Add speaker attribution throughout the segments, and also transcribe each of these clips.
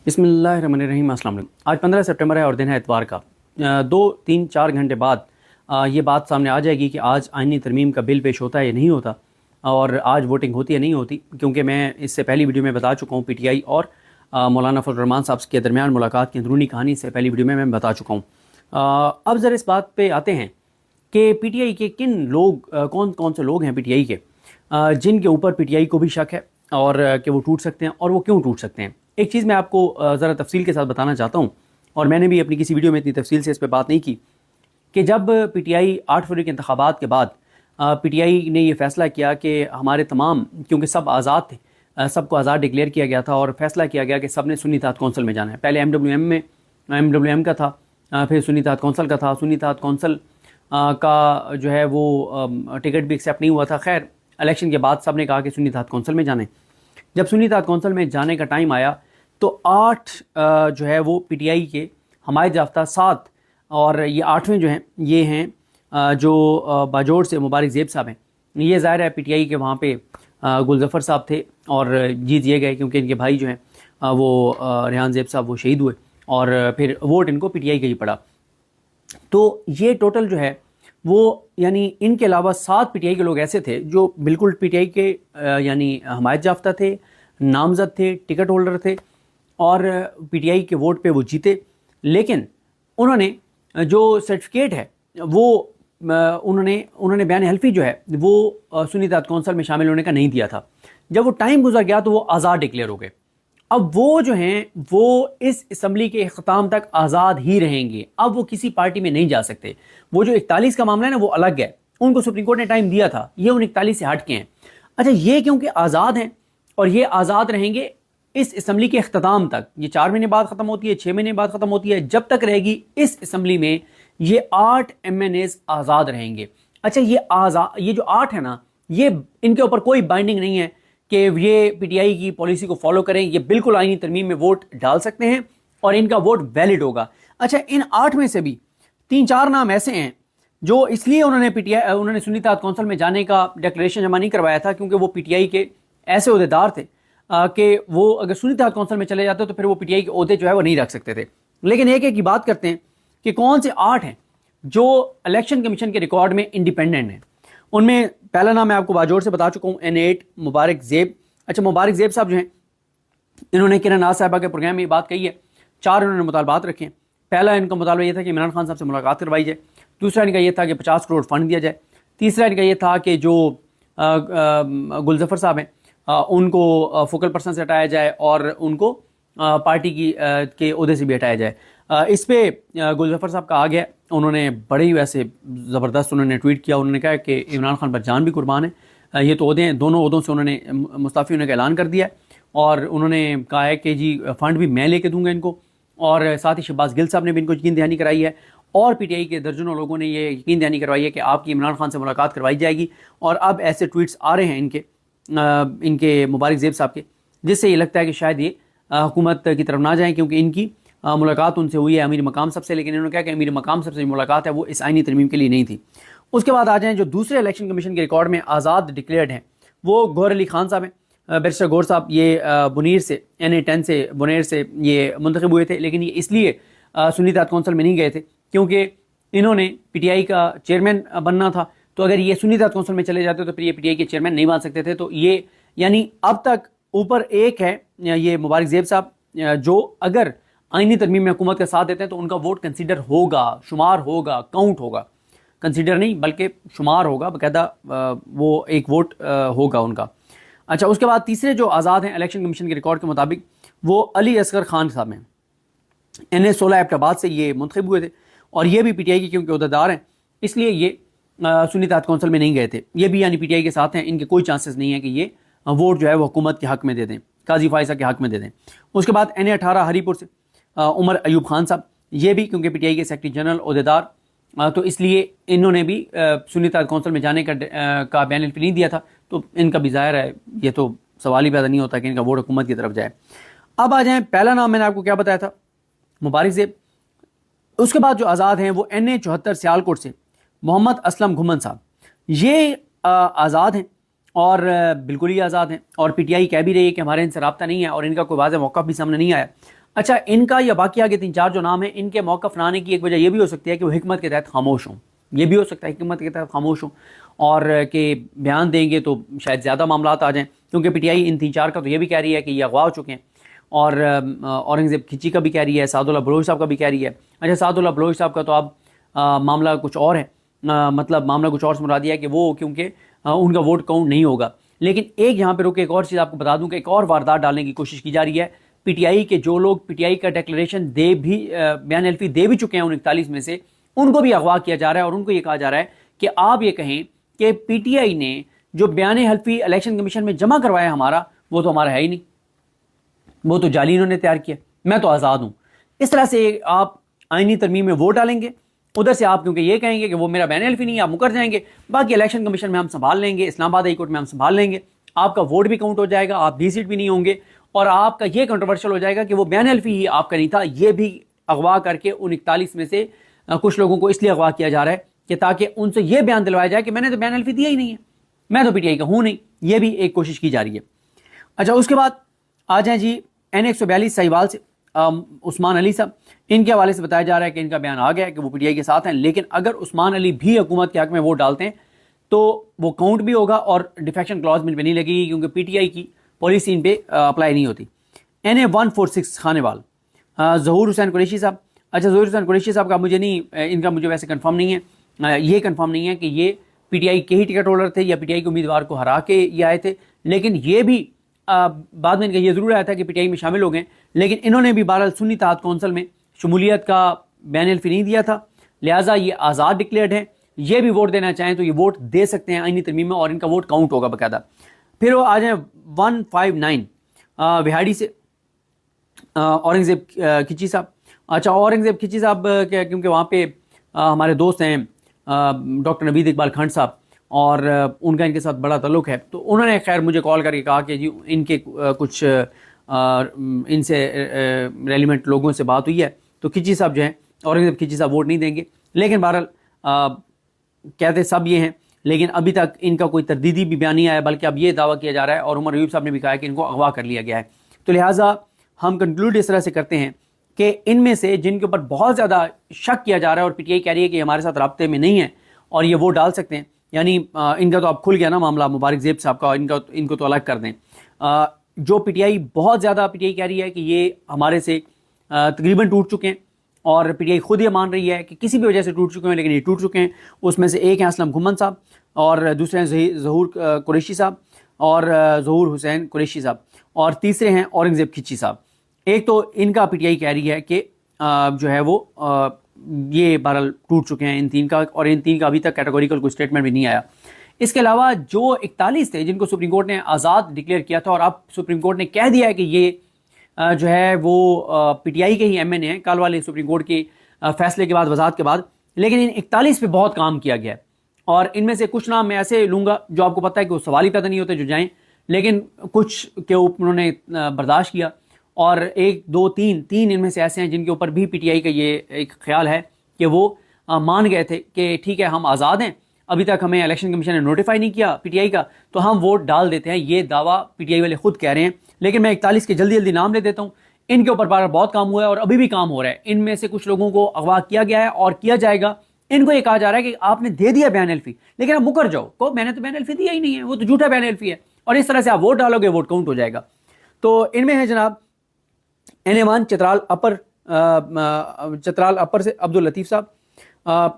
Speaker 1: بسم اللہ الرحمن الرحیم۔ السلام علیکم۔ آج 15 سپٹمبر ہے اور دن ہے اتوار کا۔ 2-3-4 گھنٹے بعد یہ بات سامنے آ جائے گی کہ آج آئینی ترمیم کا بل پیش ہوتا ہے یا نہیں ہوتا، اور آج ووٹنگ ہوتی ہے نہیں ہوتی، کیونکہ میں اس سے پہلی ویڈیو میں بتا چکا ہوں پی ٹی آئی اور مولانا فضل الرحمان صاحب کے درمیان ملاقات کی اندرونی کہانی سے پہلی ویڈیو میں بتا چکا ہوں۔ اب ذرا اس بات پہ آتے ہیں کہ پی ٹی آئی کے کن لوگ، کون سے لوگ ہیں پی ٹی آئی کے جن کے اوپر پی ٹی آئی کو بھی شک ہے اور کہ وہ ٹوٹ سکتے ہیں، اور وہ کیوں ٹوٹ سکتے ہیں۔ ایک چیز میں آپ کو ذرا تفصیل کے ساتھ بتانا چاہتا ہوں، اور میں نے بھی اپنی کسی ویڈیو میں اتنی تفصیل سے اس پہ بات نہیں کی، کہ جب پی ٹی آئی 8 فروری کے انتخابات کے بعد پی ٹی آئی نے یہ فیصلہ کیا کہ ہمارے تمام، کیونکہ سب آزاد تھے، سب کو آزاد ڈکلیئر کیا گیا تھا اور فیصلہ کیا گیا کہ سب نے سنی اتحاد کونسل میں جانا ہے۔ پہلے ایم ڈبلیو ایم کا تھا، پھر سنی اتحاد کونسل کا تھا۔ سنی اتحاد کونسل کا جو ہے وہ ٹکٹ بھی ایکسیپٹ نہیں ہوا تھا۔ خیر، الیکشن کے بعد سب نے کہا کہ سنی اتحاد کونسل میں جانے۔ جب سنی اتحاد کونسل میں جانے کا ٹائم آیا تو 8 جو ہے وہ پی ٹی آئی کے حمایت یافتہ 7، اور یہ 8ویں جو ہیں یہ ہیں جو باجوڑ سے مبارک زیب صاحب ہیں۔ یہ ظاہر ہے پی ٹی آئی کے وہاں پہ گلظفر صاحب تھے اور جیت یہ گئے، کیونکہ ان کے بھائی جو ہیں وہ ریحان زیب صاحب وہ شہید ہوئے، اور پھر ووٹ ان کو پی ٹی آئی کا ہی پڑا۔ تو یہ ٹوٹل جو ہے وہ، یعنی ان کے علاوہ 7 پی ٹی آئی کے لوگ ایسے تھے جو بالکل پی ٹی آئی کے یعنی حمایت یافتہ تھے، نامزد تھے، ٹکٹ ہولڈر تھے، اور پی ٹی آئی کے ووٹ پہ وہ جیتے، لیکن انہوں نے جو سرٹیفکیٹ ہے وہ انہوں نے بیان حلفی جو ہے وہ سنی اتحاد کونسل میں شامل ہونے کا نہیں دیا تھا۔ جب وہ ٹائم گزر گیا تو وہ آزاد ڈکلیئر ہو گئے۔ اب وہ جو ہیں وہ اس اسمبلی کے اختتام تک آزاد ہی رہیں گے، اب وہ کسی پارٹی میں نہیں جا سکتے۔ وہ جو 41 کا معاملہ ہے نا وہ الگ ہے، ان کو سپریم کورٹ نے ٹائم دیا تھا، یہ ان 41 سے ہٹ کے ہیں۔ اچھا، یہ کیونکہ آزاد ہیں اور یہ آزاد رہیں گے اس اسمبلی کے اختتام تک، یہ 4 مہینے بعد ختم ہوتی ہے، 6 مہینے بعد ختم ہوتی ہے، جب تک رہے گی اس اسمبلی میں یہ 8 ایم این ایز آزاد رہیں گے۔ اچھا، یہ جو 8 ہیں نا، یہ ان کے اوپر کوئی بائنڈنگ نہیں ہے کہ یہ پی ٹی آئی کی پالیسی کو فالو کریں، یہ بالکل آئینی ترمیم میں ووٹ ڈال سکتے ہیں اور ان کا ووٹ ویلڈ ہوگا۔ اچھا، ان 8 میں سے بھی 3-4 نام ایسے ہیں جو اس لیے انہوں نے سنی اتحاد کونسل میں جانے کا ڈکلیریشن جمع نہیں کروایا تھا کیونکہ وہ پی ٹی آئی کے ایسے عہدیدار تھے کہ وہ اگر سنی اتحاد کونسل میں چلے جاتے تو پھر وہ پی ٹی آئی کے عہدے جو ہے وہ نہیں رکھ سکتے تھے۔ لیکن ایک کی بات کرتے ہیں کہ کون سے 8 ہیں جو الیکشن کمیشن کے ریکارڈ میں انڈیپینڈنٹ ہیں۔ ان میں پہلا نام میں آپ کو باجوڑ سے بتا چکا ہوں، N8 مبارک زیب۔ اچھا، مبارک زیب صاحب جو ہیں انہوں نے کرن ناز صاحبہ کے پروگرام میں یہ بات کہی ہے، 4 انہوں نے مطالبات رکھے ہیں۔ پہلا ان کا مطالبہ یہ تھا کہ عمران خان صاحب سے ملاقات کروائی جائے، دوسرا ان کا یہ تھا کہ 50 کروڑ فنڈ دیا جائے، تیسرا ان کا یہ تھا کہ جو گلظفر صاحب ہیں ان کو فوکل پرسن سے ہٹایا جائے اور ان کو پارٹی کے عہدے سے بھی ہٹایا جائے۔ اس پہ گلظفر صاحب کا آ گیا، انہوں نے بڑے ہی ویسے زبردست انہوں نے ٹویٹ کیا، انہوں نے کہا کہ عمران خان پر جان بھی قربان ہے، یہ تو عہدے ہیں، دونوں عہدوں سے انہوں نے مستعفی ہونے کا اعلان کر دیا ہے، اور انہوں نے کہا ہے کہ جی فنڈ بھی میں لے کے دوں گا ان کو، اور ساتھ ہی شہباز گل صاحب نے بھی ان کو یقین دہانی کرائی ہے، اور پی ٹی آئی کے درجنوں لوگوں نے یہ یقین دہانی کروائی ہے کہ آپ کی عمران خان سے ملاقات کروائی جائے گی۔ اور اب ایسے ٹویٹس آ رہے ہیں ان کے مبارک زیب صاحب کے، جس سے یہ لگتا ہے کہ شاید یہ حکومت کی طرف نہ جائیں، کیونکہ ان کی ملاقات ان سے ہوئی ہے امیر مقام صاحب سے، لیکن انہوں نے کہا کہ امیر مقام صاحب سے ملاقات ہے وہ اس آئینی ترمیم کے لیے نہیں تھی۔ اس کے بعد آ جائیں جو دوسرے الیکشن کمیشن کے ریکارڈ میں آزاد ڈکلیئرڈ ہیں، وہ گور علی خان صاحب ہیں۔ بیرسٹر گور صاحب یہ بنیر سے N10 سے بنیر سے یہ منتخب ہوئے تھے، لیکن یہ اس لیے سنی اتحاد کونسل میں نہیں گئے تھے کیونکہ انہوں نے پی ٹی آئی کا چیئرمین بننا تھا، تو اگر یہ سنی اتحاد کونسل میں چلے جاتے تو پھر یہ پی ٹی آئی کے چیئرمین نہیں بن سکتے تھے۔ تو یہ یعنی اب تک اوپر ایک ہے یہ مبارک زیب صاحب، جو اگر آئینی ترمیم میں حکومت کا ساتھ دیتے ہیں تو ان کا ووٹ کنسیڈر ہوگا، شمار ہوگا، کاؤنٹ ہوگا، کنسیڈر نہیں بلکہ شمار ہوگا، باقاعدہ وہ ایک ووٹ ہوگا ان کا۔ اچھا، اس کے بعد تیسرے جو آزاد ہیں الیکشن کمیشن کے ریکارڈ کے مطابق وہ علی اصغر خان صاحب ہیں۔ NA16 ایبٹ آباد سے یہ منتخب ہوئے تھے، اور یہ بھی پی ٹی آئی کے کیونکہ عہدیدار ہیں اس لیے یہ سنی اتحاد کونسل میں نہیں گئے تھے، یہ بھی یعنی پی ٹی آئی کے ساتھ ہیں، ان کے کوئی چانسز نہیں ہے کہ یہ ووٹ جو ہے وہ حکومت کے حق میں دے دیں، قاضی فائزہ کے حق میں دے دیں۔ اس کے بعد NA18 ہری پور سے عمر ایوب خان صاحب، یہ بھی کیونکہ پی ٹی آئی کے سیکرٹری جنرل عہدیدار، تو اس لیے انہوں نے بھی سنی اتحاد کونسل میں جانے کا بیان حلفی نہیں دیا تھا، تو ان کا بھی ظاہر ہے یہ تو سوال ہی پیدا نہیں ہوتا کہ ان کا ووٹ حکومت کی طرف جائے۔ اب آ جائیں، پہلا نام میں نے آپ کو کیا بتایا تھا، مبارک زیب۔ اس کے بعد جو آزاد ہیں وہ NA74 سیالکوٹ سے محمد اسلم گھمن صاحب، یہ آزاد ہیں اور بالکل ہی آزاد ہیں، اور پی ٹی آئی کہہ بھی رہی ہے کہ ہمارے ان سے رابطہ نہیں ہے اور ان کا کوئی واضح موقف بھی سامنے نہیں آیا۔ اچھا ان کا یا باقی آگے 3-4 جو نام ہیں ان کے موقف نہ آنے کی ایک وجہ یہ بھی ہو سکتی ہے کہ وہ حکمت کے تحت خاموش ہوں، یہ بھی ہو سکتا ہے حکمت کے تحت خاموش ہوں اور کہ بیان دیں گے تو شاید زیادہ معاملات آ جائیں، کیونکہ پی ٹی آئی ان 3-4 کا تو یہ بھی کہہ رہی ہے کہ یہ اغوا ہو چکے ہیں، اور اورنگزیب کھچی کا بھی کہہ رہی ہے، سعد اللہ بلوچ صاحب کا بھی کہہ رہی ہے۔ اچھا سعد اللہ بلوچ صاحب کا تو اب معاملہ کچھ اور ہے، مطلب معاملہ کچھ اور سے مراد یہ ہے کہ وہ کیونکہ ان کا ووٹ کاؤنٹ نہیں ہوگا، لیکن ایک یہاں پہ رکے ایک اور چیز آپ کو بتا دوں کہ ایک اور واردات ڈالنے کی کوشش کی جا رہی ہے۔ پی ٹی آئی کے جو لوگ پی ٹی آئی کا ڈیکلریشن دے بھی بیان حلفی دے بھی چکے ہیں ان 41 میں سے، ان کو بھی اغوا کیا جا رہا ہے اور ان کو یہ کہا جا رہا ہے کہ آپ یہ کہیں کہ پی ٹی آئی نے جو بیان حلفی الیکشن کمیشن میں جمع کروایا ہمارا، وہ تو ہمارا ہے ہی نہیں، وہ تو جعلی انہوں نے تیار کیا، میں تو آزاد ہوں۔ اس طرح سے آپ آئینی ترمیم میں ووٹ ڈالیں گے، ادھر سے آپ کیونکہ یہ کہیں گے کہ وہ میرا بیان حلفی نہیں ہے، آپ مکر جائیں گے، باقی الیکشن کمیشن میں ہم سنبھال لیں گے، اسلام آباد ہائی کورٹ میں ہم سنبھال لیں گے، آپ کا ووٹ بھی کاؤنٹ ہو جائے گا، آپ ڈی سیٹ بھی نہیں ہوں گے، اور آپ کا یہ کنٹروورشل ہو جائے گا کہ وہ بیان حلفی ہی آپ کا نہیں تھا، یہ بھی اغوا کر کے ان 41 میں سے کچھ لوگوں کو اس لیے اغوا کیا جا رہا ہے کہ تاکہ ان سے یہ بیان دلوایا جائے کہ میں نے تو بیان حلفی دیا ہی نہیں ہے، میں تو پی ٹی آئی کا ہوں نہیں، یہ بھی ایک کوشش کی جا رہی ہے۔ اچھا اس کے بعد آ جائیں جی این 142 سہیوال سے عثمان علی صاحب، ان کے حوالے سے بتایا جا رہا ہے کہ ان کا بیان آ گیا ہے کہ وہ پی ٹی آئی کے ساتھ ہیں، لیکن اگر عثمان علی بھی حکومت کے حق میں ووٹ ڈالتے ہیں تو وہ کاؤنٹ بھی ہوگا اور ڈیفیکشن کلاز میں نہیں لگے گی، کیونکہ پی ٹی آئی کی پالیسی ان پہ اپلائی نہیں ہوتی۔ این اے 146 خانیوال ظہور حسین قریشی صاحب، اچھا ظہور حسین قریشی صاحب کا مجھے نہیں، ان کا مجھے ویسے کنفرم نہیں ہے، یہ کنفرم نہیں ہے کہ یہ پی ٹی آئی کے ہی ٹکٹ ہولڈر تھے یا پی ٹی آئی کے امیدوار کو ہرا کے یہ آئے تھے، لیکن یہ بھی بعد میں ان کا یہ ضرور آیا تھا کہ پی ٹی آئی میں شامل ہو گئے، لیکن انہوں نے بھی بہرحال سنی اتحاد کونسل میں شمولیت کا بیان حلفی نہیں دیا تھا، لہٰذا یہ آزاد ڈکلیئرڈ ہیں، یہ بھی ووٹ دینا چاہیں تو یہ ووٹ دے سکتے ہیں آئینی ترمیم میں، اور ان کا ووٹ کاؤنٹ ہوگا باقاعدہ۔ پھر وہ آ جائیں 159 وہاڑی سے اورنگزیب کھچی صاحب، اچھا اورنگزیب کھچی صاحب کیونکہ وہاں پہ ہمارے دوست ہیں ڈاکٹر نوید اقبال کھنڈ صاحب، اور ان کا ان کے ساتھ بڑا تعلق ہے، تو انہوں نے خیر مجھے کال کر کے کہا کہ جی ان کے کچھ ان سے ریلیونٹ لوگوں سے بات ہوئی ہے، تو کھچی صاحب جو ہیں اورنگزیب کھچی صاحب ووٹ نہیں دیں گے، لیکن بہرحال کہتے سب یہ ہیں، لیکن ابھی تک ان کا کوئی تردیدی بھی بیان نہیں آیا، بلکہ اب یہ دعویٰ کیا جا رہا ہے، اور عمر ایوب صاحب نے بھی کہا ہے کہ ان کو اغوا کر لیا گیا ہے۔ تو لہٰذا ہم کنکلوڈ اس طرح سے کرتے ہیں کہ ان میں سے جن کے اوپر بہت زیادہ شک کیا جا رہا ہے اور پی ٹی آئی کہہ رہی ہے کہ ہمارے ساتھ رابطے میں نہیں ہے اور یہ ووٹ ڈال سکتے ہیں، یعنی ان کا تو اب کھل گیا نا معاملہ مبارک زیب صاحب کا، ان کو تو الگ کر دیں۔ جو پی ٹی آئی بہت زیادہ پی ٹی آئی کہہ رہی ہے کہ یہ ہمارے سے تقریباً ٹوٹ چکے ہیں، اور پی ٹی آئی خود یہ مان رہی ہے کہ کسی بھی وجہ سے ٹوٹ چکے ہیں، لیکن یہ ٹوٹ چکے ہیں۔ اس میں سے ایک ہیں اسلم گھمن صاحب، اور دوسرے ہیں ظہور قریشی صاحب، اور ظہور حسین قریشی صاحب، اور تیسرے ہیں اورنگزیب کھچی صاحب۔ ایک تو ان کا پی ٹی آئی کہہ رہی ہے کہ جو ہے وہ یہ بہرحال ٹوٹ چکے ہیں ان تین کا، اور ان تین کا ابھی تک کیٹیگوریکل کوئی اسٹیٹمنٹ بھی نہیں آیا۔ اس کے علاوہ جو 41 تھے جن کو سپریم کورٹ نے آزاد ڈکلیئر کیا تھا، اور اب سپریم کورٹ نے کہہ دیا ہے کہ یہ جو ہے وہ پی ٹی آئی کے ہی ایم این اے ہیں، کل والے سپریم کورٹ کے فیصلے کے بعد، وضاحت کے بعد، لیکن ان 41 پہ بہت کام کیا گیا ہے، اور ان میں سے کچھ نام میں ایسے لوں گا جو آپ کو پتہ ہے کہ وہ سوال ہی پیدا نہیں ہوتے جو جائیں، لیکن کچھ کے اوپر انہوں نے برداشت کیا، اور 1 2 3 ان میں سے ایسے ہیں جن کے اوپر بھی پی ٹی آئی کا یہ ایک خیال ہے کہ وہ مان گئے تھے کہ ٹھیک ہے ہم آزاد ہیں، ابھی تک ہمیں الیکشن کمیشن نے نوٹیفائی نہیں کیا پی ٹی آئی کا، تو ہم ووٹ ڈال دیتے ہیں۔ یہ دعویٰ پی ٹی آئی والے خود کہہ رہے ہیں، لیکن میں 41 کے جلدی نام لے دیتا ہوں۔ ان کے اوپر بہت کام ہوا ہے اور ابھی بھی کام ہو رہا ہے۔ ان میں سے کچھ لوگوں کو اغوا کیا گیا ہے اور کیا جائے گا۔ ان کو یہ کہا جا رہا ہے کہ آپ نے دے دیا بیان حلفی، لیکن آپ مکر جاؤ، کو میں نے تو بیان حلفی دیا ہی نہیں ہے، وہ تو جھوٹا بیان حلفی ہے، اور اس طرح سے آپ ووٹ ڈالو گے، ووٹ کاؤنٹ ہو جائے گا۔ تو ان میں ہے جناب این اے 1 چترال اپر سے عبد اللطیف صاحب،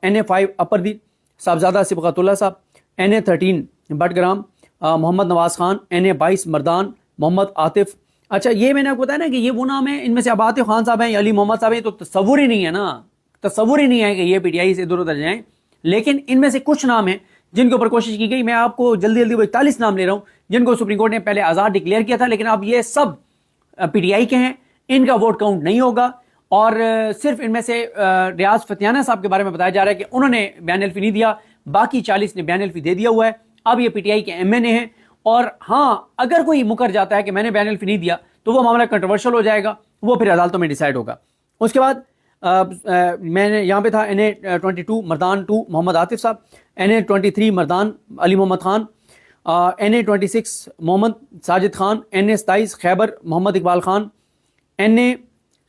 Speaker 1: این اے 5 اپر دی صاحبزادہ صبغت اللہ صاحب، این اے 13 بٹگرام محمد نواز خان، این اے 22 مردان محمد عاطف۔ اچھا یہ میں نے آپ کو بتایا نا کہ یہ وہ نام ہے، ان میں سے اب عاطف خان صاحب ہیں یا علی محمد صاحب ہیں، تو تصور ہی نہیں ہے نا، تصور ہی نہیں ہے کہ یہ پی ٹی آئی سے ادھر ادھر جائیں، لیکن ان میں سے کچھ نام ہیں جن کے اوپر کوشش کی گئی۔ میں آپ کو جلدی وہ 41 نام لے رہا ہوں جن کو سپریم کورٹ نے پہلے آزاد ڈکلیئر کیا تھا، لیکن اب یہ سب پی ٹی آئی کے ہیں، ان کا ووٹ کاؤنٹ نہیں ہوگا، اور صرف ان میں سے ریاض فتیانہ صاحب کے بارے میں بتایا جا رہا ہے کہ انہوں نے بیان حلفی نہیں دیا، باقی 40 نے بیان حلفی دے دیا ہوا ہے۔ اب یہ پی ٹی آئی کے ایم این اے ہیں، اور ہاں اگر کوئی مکر جاتا ہے کہ میں نے بیان حلفی نہیں دیا تو وہ معاملہ کنٹروورشل ہو جائے گا، وہ پھر عدالتوں میں ڈیسائیڈ ہوگا۔ اس کے بعد میں نے یہاں پہ تھا این اے 22 مردان 2 محمد عاطف صاحب، این اے 23 مردان علی محمد خان، این اے 26 محمد ساجد خان، این اے 27 خیبر محمد اقبال خان، این اے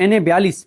Speaker 1: NA 42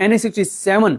Speaker 1: NA 67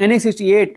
Speaker 1: NA 68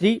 Speaker 1: 3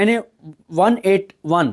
Speaker 1: NA 181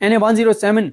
Speaker 1: NA 107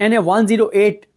Speaker 1: NA 108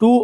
Speaker 1: 2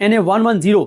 Speaker 1: NA 110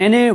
Speaker 1: NA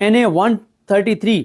Speaker 1: NA 133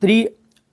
Speaker 1: 3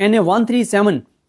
Speaker 1: NA 137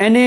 Speaker 1: NA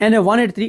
Speaker 1: NA 183